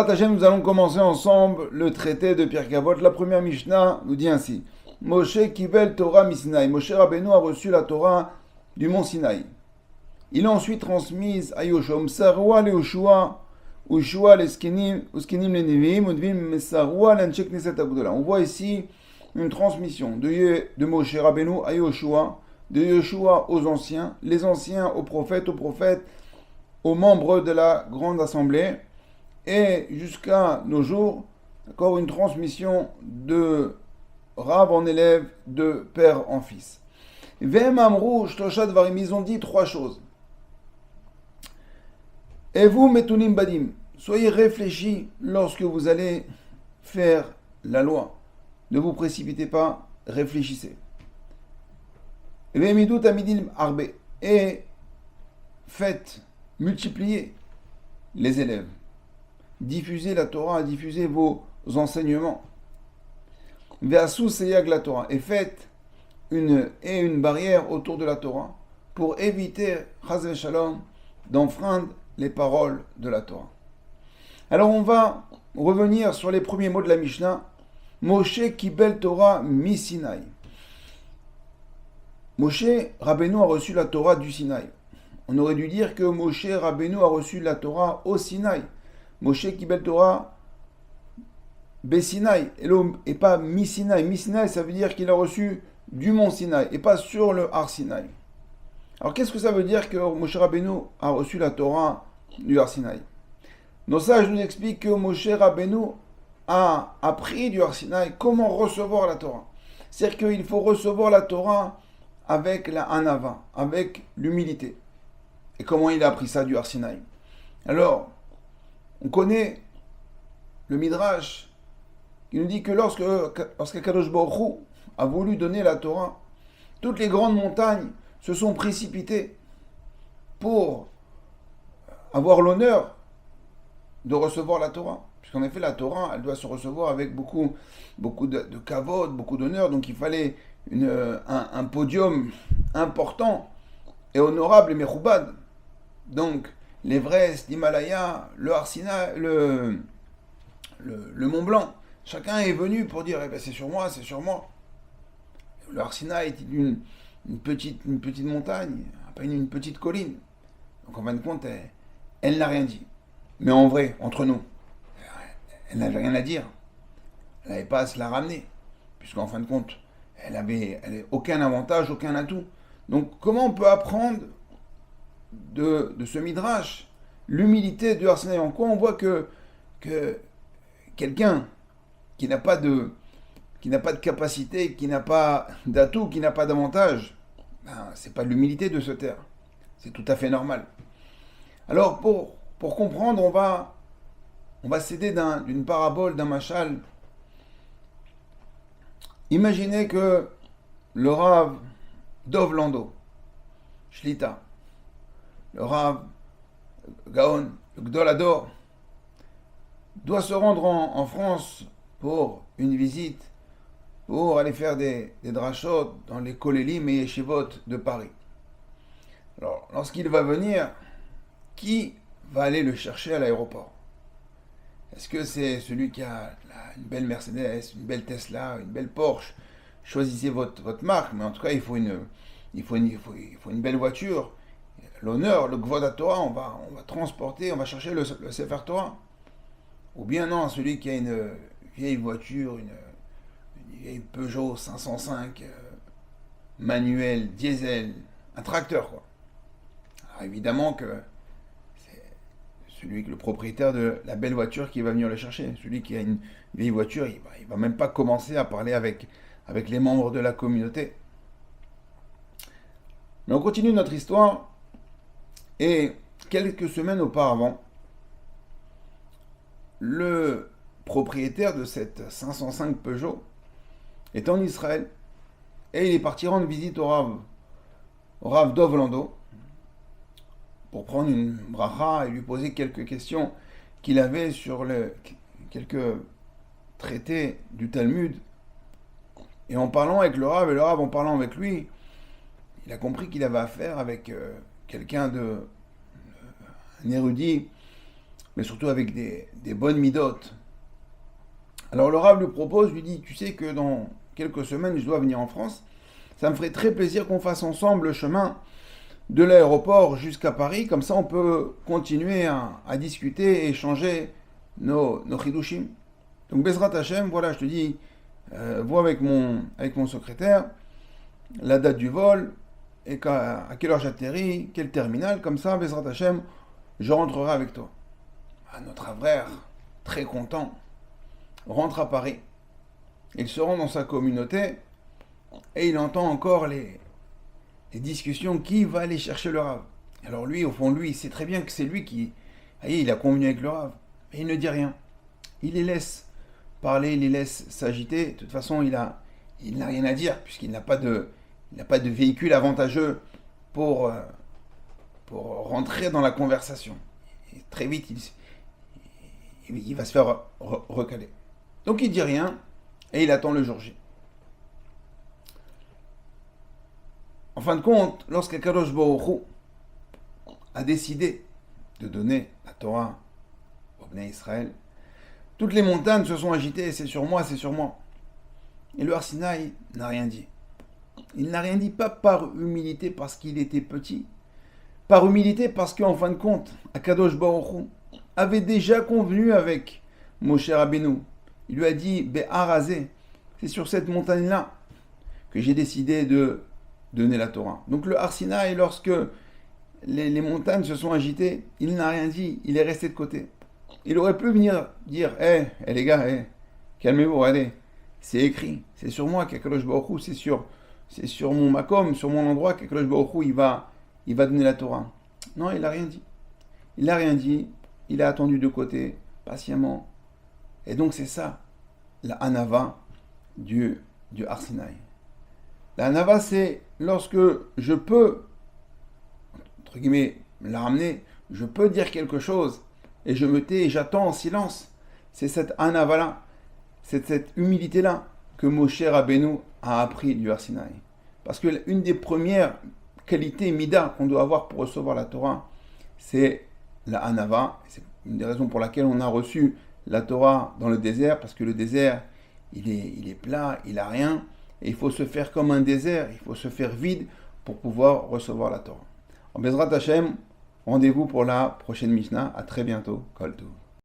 Hashem, nous allons commencer ensemble le traité de Pirkei Avot. La première Mishnah nous dit ainsi. Moshe Kibel Torah Misinaï. Moshe Rabbeinu a reçu la Torah du mont Sinaï. Il a ensuite transmise à Yoshua. Msarua le Yoshua, Yoshua l'eskenim le Nevim, Udvim Mesarua l'Anchek Neset Agdola. On voit ici une transmission de Moshe Rabbeinu à Yoshua, de Yoshua aux anciens, les anciens aux prophètes, aux membres de la grande assemblée. Et jusqu'à nos jours, encore une transmission de Rav en élève, de père en fils. Vem Amrou, Shtoshat Varim, ils ont dit trois choses. Et vous, Metunim Badim, soyez réfléchis lorsque vous allez faire la loi. Ne vous précipitez pas, réfléchissez. Vemidut Amidim Arbe, et faites, multipliez les élèves. Diffusez la Torah, diffusez vos enseignements. Ve'asu seyag la Torah, et faites une barrière autour de la Torah pour éviter, chas v'shalom, d'enfreindre les paroles de la Torah. Alors on va revenir sur les premiers mots de la Mishnah. Moshe kibel Torah mi Sinaï. Moshe Rabbeinu a reçu la Torah du Sinaï. On aurait dû dire que Moshe Rabbeinu a reçu la Torah au Sinaï. Moshe Kibel Torah Besinaï et pas Mi-Sinaï. Mi-Sinaï, ça veut dire qu'il a reçu du mont Sinaï et pas sur le Har Sinaï. Alors qu'est-ce que ça veut dire que Moshe Rabbeinu a reçu la Torah du Har Sinaï? Nos sages nous expliquent que Moshe Rabbeinu a appris du Har Sinaï comment recevoir la Torah. C'est-à-dire qu'il faut recevoir la Torah avec la Hanava, avec l'humilité. Et comment il a appris ça du Har Sinaï? Alors, on connaît le Midrash qui nous dit que lorsqu'Akadosh Baruch Hu a voulu donner la Torah, toutes les grandes montagnes se sont précipitées pour avoir l'honneur de recevoir la Torah. Puisqu'en effet, la Torah, elle doit se recevoir avec beaucoup de kavod, beaucoup d'honneur. Donc il fallait un podium important et honorable et mechoubad. Donc, l'Everest, l'Himalaya, le Har Sinaï, le Mont Blanc. Chacun est venu pour dire, eh ben, c'est sur moi, c'est sur moi. Le Har Sinaï est une petite montagne, à peine une petite colline. Donc en fin de compte, elle n'a rien dit. Mais en vrai, entre nous, elle n'avait rien à dire. Elle n'avait pas à se la ramener. Puisqu'en fin de compte, elle avait aucun avantage, aucun atout. Donc comment on peut apprendre de ce midrash l'humilité du Har Sinaï? En quoi on voit que quelqu'un qui n'a pas de capacité, qui n'a pas d'atout, qui n'a pas d'avantage, c'est pas l'humilité de se taire. C'est tout à fait normal. Alors pour comprendre, on va s'aider d'une parabole, d'un machal. Imaginez que le Rav Dov Lando, Shlita, le Rav Gaon, le Gdol Hador, doit se rendre en France pour une visite, pour aller faire des drachot dans les kolélim et yeshivot de Paris. Alors, lorsqu'il va venir, qui va aller le chercher à l'aéroport? Est-ce que c'est celui qui a une belle Mercedes, une belle Tesla, une belle Porsche? Choisissez votre marque, mais en tout cas, il faut une belle voiture. L'honneur, le Gvod HaTorah, on va transporter, on va chercher le Sefer Torah. Ou bien non, celui qui a une vieille voiture, une vieille Peugeot 505, manuel, diesel, un tracteur, quoi. Alors évidemment que c'est le propriétaire de la belle voiture qui va venir le chercher. Celui qui a une vieille voiture, il va même pas commencer à parler avec les membres de la communauté. Mais on continue notre histoire. Et quelques semaines auparavant, le propriétaire de cette 505 Peugeot est en Israël et il est parti rendre visite au Rav Dov Lando pour prendre une bracha et lui poser quelques questions qu'il avait sur quelques traités du Talmud. Et en parlant avec le Rav, et le Rav en parlant avec lui, il a compris qu'il avait affaire avec quelqu'un un érudit mais surtout avec des bonnes midotes. Alors le Rav lui propose, lui dit, tu sais que dans quelques semaines, je dois venir en France. Ça me ferait très plaisir qu'on fasse ensemble le chemin de l'aéroport jusqu'à Paris. Comme ça, on peut continuer à discuter et échanger nos chidushim. Donc Bezrat Hashem, voilà, je te dis, vois avec mon secrétaire la date du vol et à quelle heure j'atterris, quel terminal. Comme ça, Bezrat Hashem, je rentrerai avec toi. Notre frère, très content, rentre à Paris. Il se rend dans sa communauté et il entend encore les discussions qui va aller chercher le Rav. Alors lui, au fond de lui, il sait très bien que c'est lui qui... il a convenu avec le Rav. Mais il ne dit rien. Il les laisse parler, il les laisse s'agiter. De toute façon, il n'a rien à dire puisqu'il n'a pas de véhicule avantageux pour rentrer dans la conversation. Et très vite, il va se faire recaler. Donc il dit rien et il attend le jour J. En fin de compte, lorsqu'Akadosh Baruch Hu a décidé de donner la Torah au Bnei Israël, toutes les montagnes se sont agitées, c'est sur moi, c'est sur moi. Et le Har Sinaï n'a rien dit. Il n'a rien dit, pas par humilité parce qu'il était petit, par humilité parce qu'en fin de compte, Akadosh Baruch Hu avait déjà convenu avec Moshe Rabbeinu. Il lui a dit, Be'arazé, c'est sur cette montagne-là que j'ai décidé de donner la Torah. Donc le Har Sinaï, lorsque les montagnes se sont agitées, il n'a rien dit, il est resté de côté. Il aurait pu venir dire, les gars, calmez-vous, allez, c'est écrit, c'est sur moi qu'Akadosh Baruch Hu, c'est sur mon makom, sur mon endroit qu'Akadosh Baruch Hu, il va donner la Torah. Non, il n'a rien dit. Il n'a rien dit, il a attendu de côté, patiemment. Et donc c'est ça, la Hanava du Har Sinaï. La Hanava, c'est lorsque je peux, entre guillemets, la ramener, je peux dire quelque chose, et je me tais et j'attends en silence. C'est cette Hanava-là, c'est cette humilité-là que Moshe Rabbeinu a appris du Har Sinaï. Parce que une des premières qualités mida qu'on doit avoir pour recevoir la Torah, c'est la Hanava. C'est une des raisons pour laquelle on a reçu la Torah dans le désert, parce que le désert, il est plat, il n'a rien, et il faut se faire comme un désert, il faut se faire vide pour pouvoir recevoir la Torah. En Bezrat Hashem, rendez-vous pour la prochaine Mishnah. À très bientôt. Kol Tov.